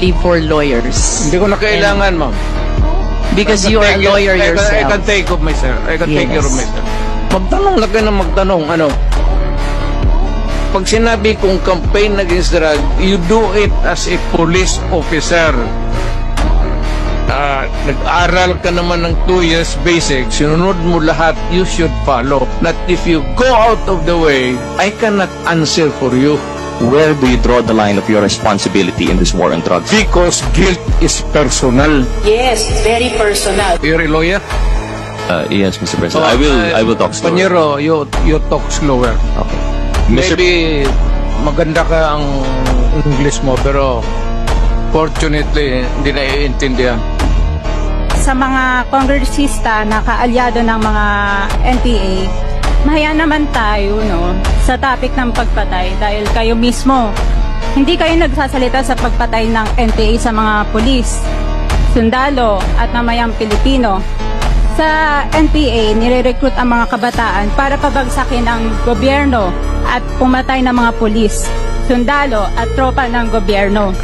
for lawyers. Hindi ko na kailangan, ma'am. Because you are a lawyer I yourself. can take of myself. I can take care of Yes. myself. Magtanong lang kayo ng magtanong, ano? Pag sinabi kong campaign against drug, you do it as a police officer. Nag-aral ka naman ng 2 years basic, sinunod mo lahat, you should follow. Not if you go out of the way, I cannot answer for you. Where do you draw the line of your responsibility in this war on drugs? Because guilt is personal. Yes, very personal. You're a lawyer? Yes, Mr. President. I will talk slower. Panyero, you talk slower. Okay. Mr. Maybe maganda ka ang English mo, pero fortunately, hindi naiintindihan. Sa mga kongresista na kaalyado ng mga NPA, mahaya naman tayo sa topic ng pagpatay dahil kayo mismo, hindi kayo nagsasalita sa pagpatay ng NPA sa mga pulis, sundalo at mamayang Pilipino. Sa NPA, nire-recruit ang mga kabataan para pabagsakin ang gobyerno at pumatay ng mga pulis, sundalo at tropa ng gobyerno.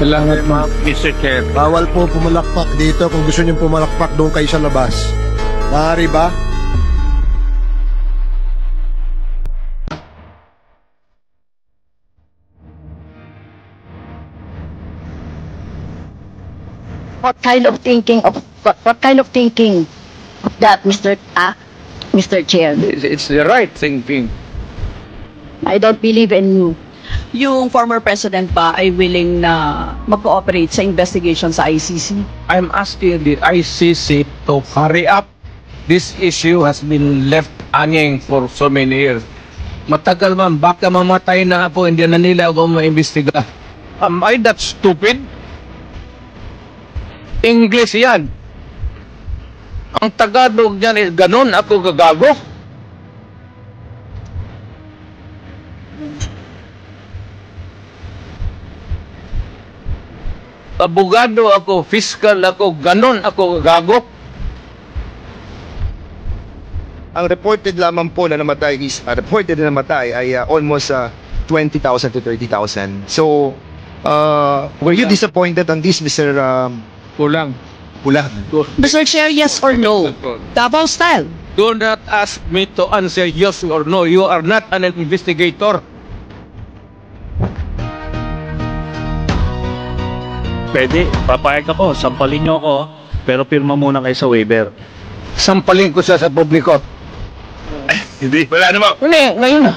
Salamat, ma'am. Mr. Chair. Bawal po pumalakpak dito. Kung gusto nyo pumalakpak, doon kayo sa labas. Maaari ba? What kind of thinking of that, Mr. Chair? It's the right thinking. I don't believe in you. Yung former president ba ay willing na mag-cooperate sa investigation sa ICC? I'm asking the ICC to hurry up. This issue has been left hanging for so many years. Matagal man, baka mamatay na ako, hindi na nila ako maimbestiga. Am I that stupid? English yan. Ang Tagalog niyan is ganun ako gagago. Abogado ako, fiscal ako, ganun ako gagago. Ang reported lamang po na namatay ay almost 20,000 to 30,000. So, were you disappointed on this, Mr. Kulang. Mr. Chair, yes or no? Davao style. Do not ask me to answer yes or no. You are not an investigator. Pwede, papayag ako, sampalin nyo ako, pero pirma muna kayo sa waiver. Sampalin ko siya sa publiko. Hindi. Wala naman. Ngayon na.